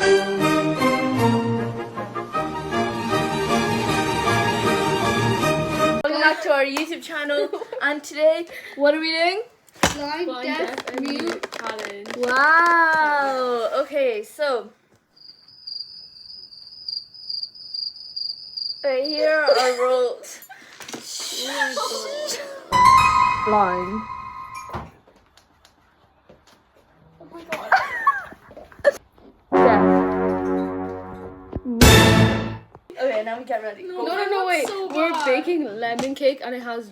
Welcome back to our YouTube channel, and today, what are we doing? Blind, deaf, and mute. challenge. Wow. Okay, so right here are our rules. Blind. Oh my god. Okay, now we get ready. No, wait. so We're bad. baking lemon cake and it has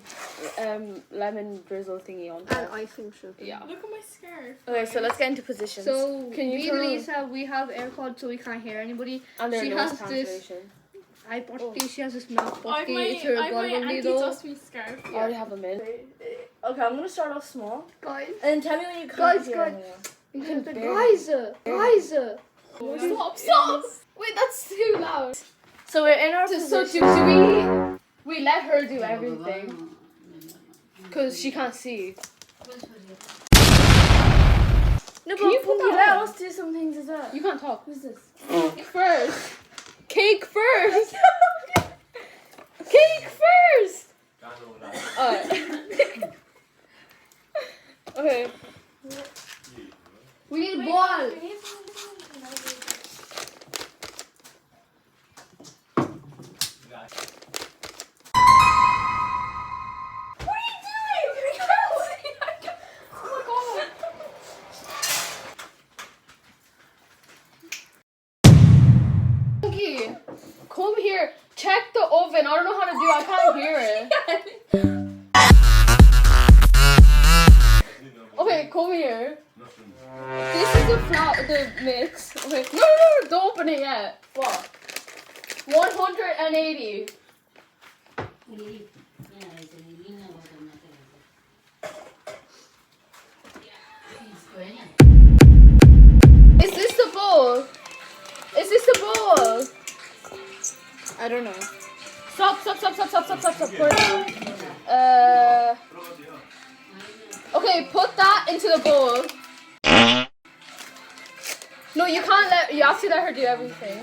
lemon drizzle thingy on And top. icing sugar. Yeah. Look at my scarf. Okay, so let's get into positions. So, Can you me turn and on- Lisa, we have AirPods so we can't hear anybody. And there's She noise has this cancellation. iPod, she has this milk I have potty. my, It's her I have my Golden Needle. anti-dust scarf. I already have a mint. Okay, I'm gonna start off small, Guys, and tell me when you Guys, hear guys. anyone. guys. Stop! Wait, that's too loud. So we're in our So position. do we let her do everything? Because she can't see. No, Can you but put Punky, that let on? us do some things as well. You can't talk. Who's this? Cake first. Cake first. Cake first. Okay. We need a ball. Monkey, come here. Check the oven. I don't know how to do it. I can't hear it. Okay, come here. This is the mix. Okay. No, don't open it yet. What? 180. Is this the bowl? Is this the bowl? I don't know. Stop. Put it down. Okay, put that into the bowl. No, you can't you have to let her do everything.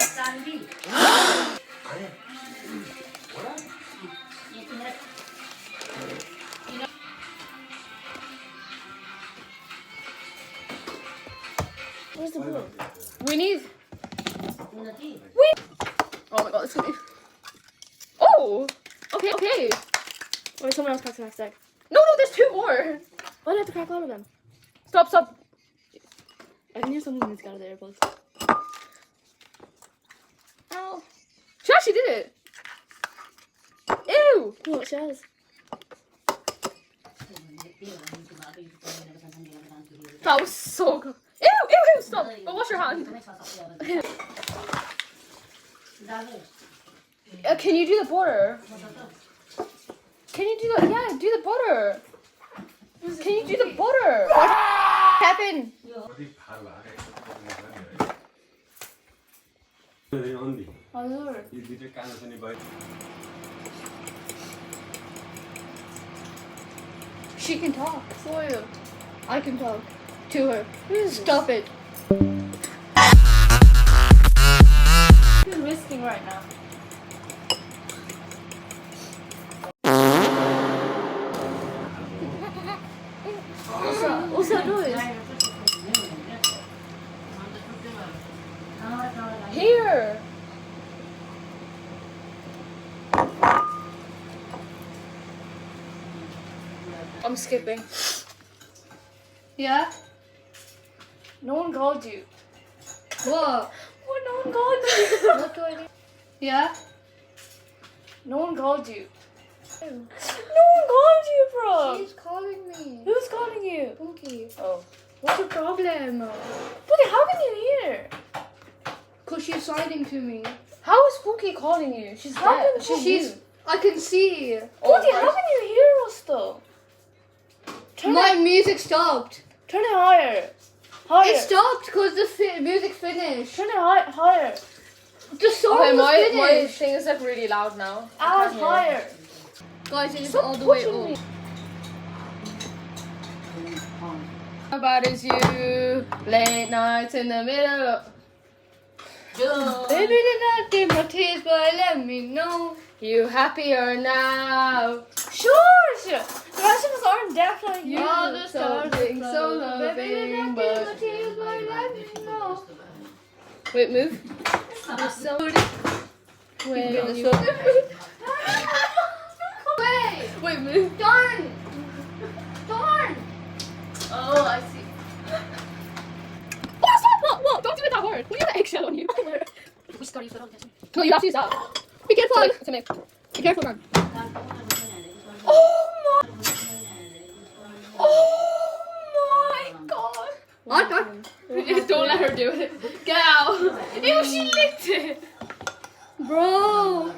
Where's the bowl? We need. Wait. Oh my god, it's gonna be. Oh! Okay. Wait, someone else crack the next egg. No, there's two more. Why do I have to crack all of them? Stop. I can hear someone needs to get out of the AirPods. Ow. She actually did it. Ew! No, shells. That was so good. Ew! Stop. Go wash your hand. Can you do the butter? Can you do the do the butter? Can you do the butter? What happened? She can talk. For you. I can talk to her. Stop it. Who's whisking right now? What's that noise? Here. I'm skipping. Yeah? No one called you. What? What? No one called you. What do I do? Yeah? No one called you. No one called you, bro. She's calling me. Who's calling you? Punky. Oh. What's your problem? Buddy, how can you hear? Cause she's signing to me. How is Spooky calling you? She's How dead. can She's. I can see. Buddy, how can you hear us though? Turn My it, music stopped. turn it higher. Higher. It stopped because the music finished. Turn it higher. The song Okay, was my finished. thing is like really loud now. As higher. Guys, it is Stop all the way pushing me. up. How bad is you? Late nights in the middle of... Baby did not give my tears, but let me know. You happier now? Sure. The rest of us aren't deaf like you. All the stars something are so glowing. Baby did loving, not give my but tears, but let me know. wait, move. There's so when you Wait, wait, move. darn. Oh, I see. Oh, stop! What? Don't do it that hard. What do you have eggshell on you? No, you have to use that. Be careful. Be careful, man. Oh my god. What? Don't let her do it. Get out. Ew, she licked it. Bro.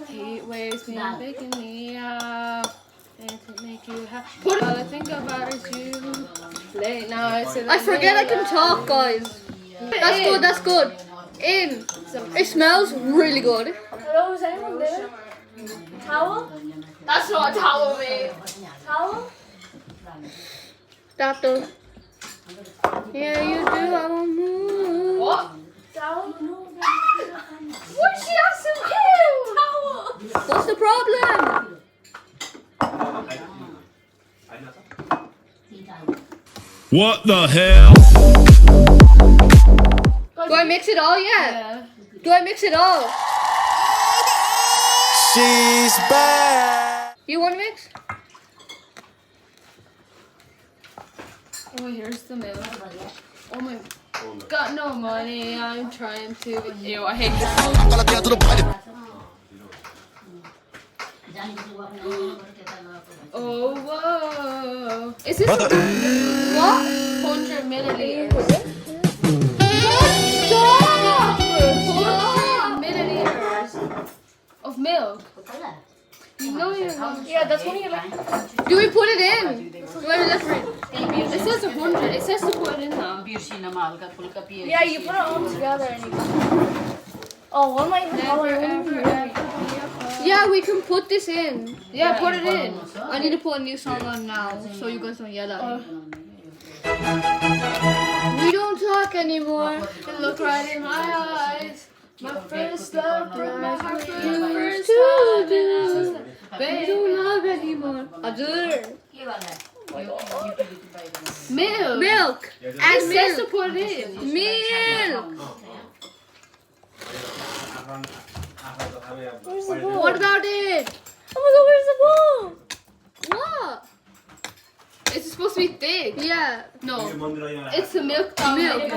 Hate waves me picking me up. And to make you happy. All I think about is you. Late nights. I forget I can talk, guys. That's good. In. It smells really good. Hello, is anyone there? Towel? That's not a towel, mate. Towel? Doctor. Yeah, you do. I won't move. What? Towel? What? She has some towel. What's the problem? What the hell? Do I mix it all? Yeah. Do I mix it all? She's back. You want to mix? Oh, here's the milk. Oh my. Got no money. I'm trying to. Ew, I hate this. Oh, whoa. Is this what? 100 milliliters. Stop! 100 milliliters of milk. You know you're wrong. Yeah, that's one of your like. Do we put it in? Do I left it? It says 100. It says to put it in now. Yeah, you put it all together and you. Oh, what am I calling? Yeah, we can put this in. Yeah, put it in. I need to put a new song on now, so you guys don't yell at me. We don't talk anymore. Look right in my eyes. My first love broke my heart. First To love, do. and We don't love anymore. Adur. milk. Milk. It And says to milk. put it in. Milk. Where's the bowl? What about it? Oh my god, where's the bowl? What? It's supposed to be thick. Yeah. No, it's a milk Milk.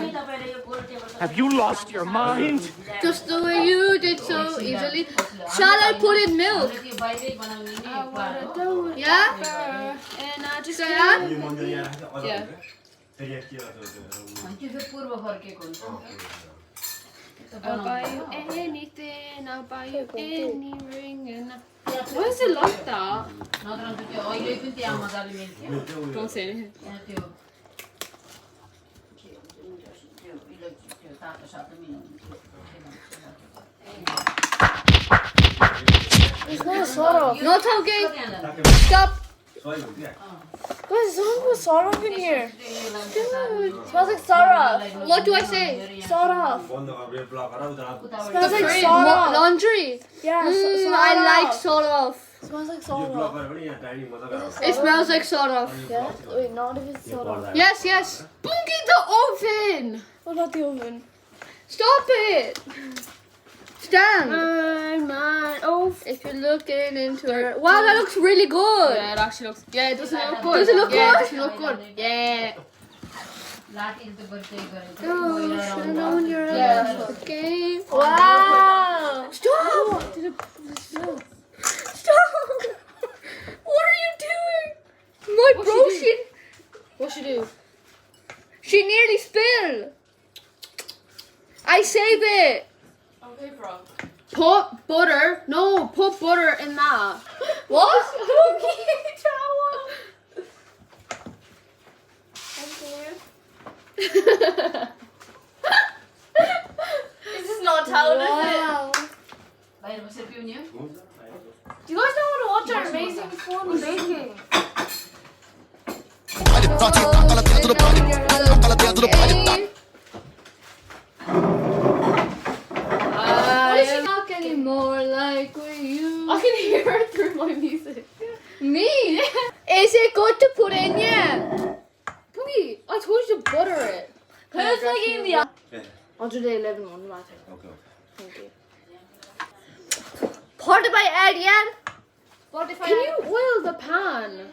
Have you lost your mind? Just the way you did so easily. Shall I put in milk? Yeah? And I just Say that? Yeah. I'll buy you anything. I'll buy you any ring. And why is it like that? Don't say anything. There's no salt. No talking. Stop. Guys, someone put salt off in here. Smells like salt off. What do I say? Salt off. Smells like fridge. salt off. Laundry. Yeah, I like salt off. Smells like salt off. It smells like salt off. Yeah? Wait, not if it's salt off. Yes, yes. Bunky the oven. What about the oven? Stop it. Stand. My oven. If you're looking into it. Wow, that looks really good. Yeah, it actually looks. Yeah, it doesn't look good. Does it look Yeah, good? it doesn't look good. Yeah. Oh, shine on your Yeah. game. Wow! Stop. Stop. What are you doing? My What'd bro, she do? What should do? she nearly spilled. I save it. Okay, bro. Put butter. No, put butter in that. What? This is not towel, is it? Wow. Do you guys know how to watch our amazing fun baking? can hear her through my music. Me? Is it good to put in yet? Poogie, I told you to butter it. Who's making the? I'll do the 11 one. Right. Okay. Thank you. Put by Ed yet? Can you oil the pan?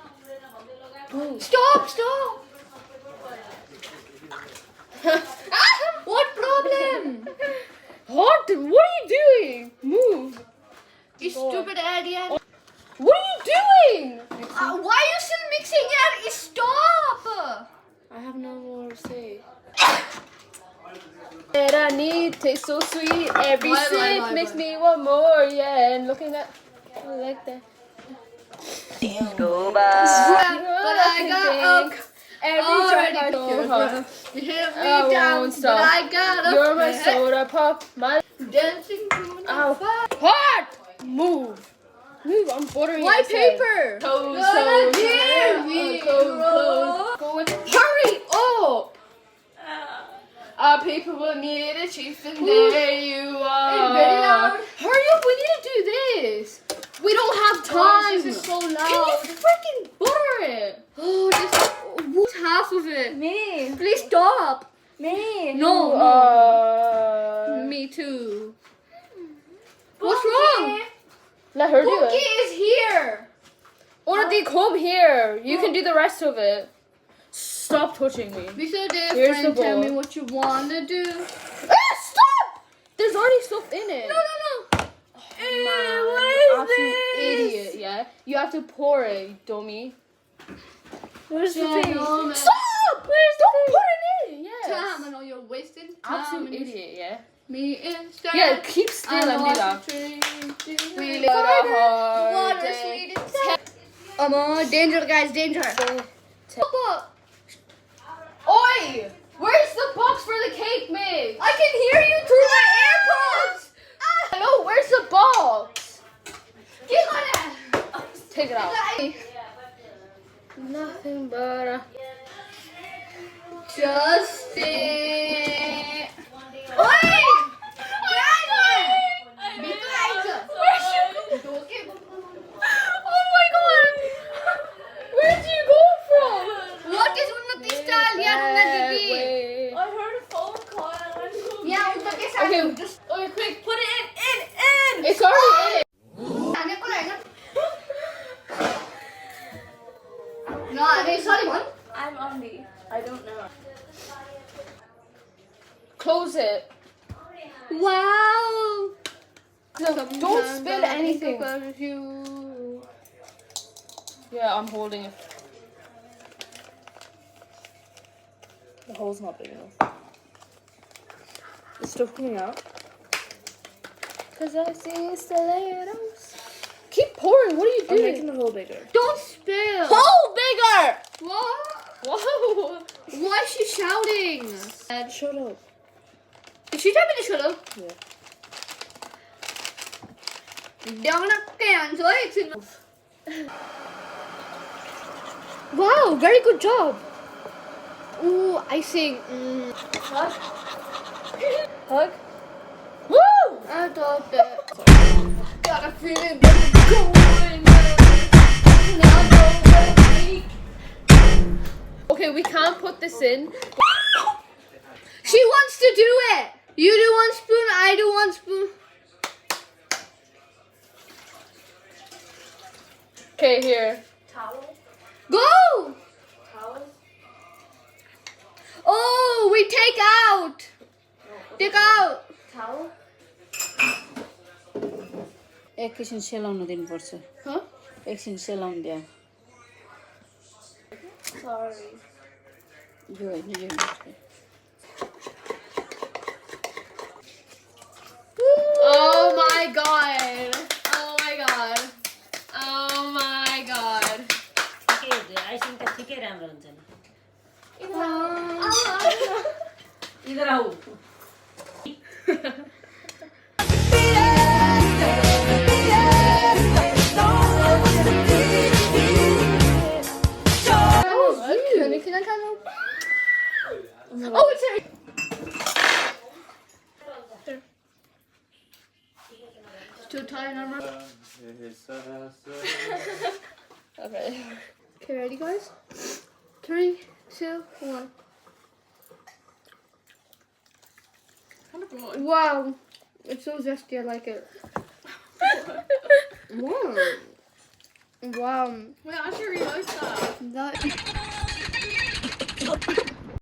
Stop, stop. What problem? What? What are you doing? Move. You stupid idiot. What are you doing? Why are you still mixing it? Stop. I have no more to say. And I need taste so sweet. Every sip makes me want more. Yeah, and looking at, I like that. But I got up. Every Already time You hit me I down, won't but stop. I got up. You're my soda pop, my Dancing through the ow. fire. Hot. Move. Move. I'm buttering White it, I said. paper. Toes, Gonna toes, hear me roll. Go with hurry up. Our people will need a chief, and there you are. very loud. Hurry up, we need to do this. We don't have time. This is so loud. Can you freaking butter it? Oh, this. Who's half of it? Me. Please stop. Me. No. Me too. What's wrong? Let her do Pookie it. is here. Orati, come here. You can do the rest of it. Stop touching me. Be so different. Here's the Tell bowl. me what you want to do. Stop! There's already stuff in it. No, no, no. What is this? Idiot, yeah? You have to pour it, you dummy. Where's the Yeah, thing? no, man. Stop! Don't put it in, yes. Time, I know you're wasting time. Absolute and you- idiot, yeah? Me instead. Yeah, keep still and do that. We live a hard day. Danger, guys, danger. Oi! Where's the box for the cake mix? I can hear you through my AirPods. Hello, where's the box? Get on it. Take it out. Nothing but a... Justin. Oi! Oh my god! Where'd you go from? What is Unnati style? Yeah, Unnati. Wait. I heard a phone call and I'm going. Yeah, Unnati style. Okay, Just Okay, quick, put it in. it's already in. आने को रहेगा. No, sorry, man. I'm on the. I don't know. Close it. Wow. Don't spill anything. About you. Yeah, I'm holding it. The hole's not big enough. Is stuff coming out? Cause I see stilettos. Keep pouring. What are you I'm doing? making the hole bigger. Don't spill. Hole bigger. What? Whoa. Why is she shouting? Shut up. Did she tell me to shut up? Yeah. Wow, very good job. Ooh, icing. Hug. Woo! I thought that. Got a feeling going. Okay, we can't put this in. She wants to do it. You do 1 spoon, I do 1 spoon. Okay, here. Towel. Go! Towels. Oh, we take out. Take out. Towel. एकैछिन सेलाउन दिनुपर्छ Huh? एकछिन सेलाउन दिया Sorry. यो होइन यो होइन। Oh my god. Oh my god. Oh my god. Icing त ठिकै राम्रो हुन्छ नि इधर आऊ Oh, it's her. to tie an armor. Okay. Okay, ready, guys? 3, 2, 1. Kind of good. Wow, it's so zesty. I like it. Wow. Wow. Wait, I actually really like that. That.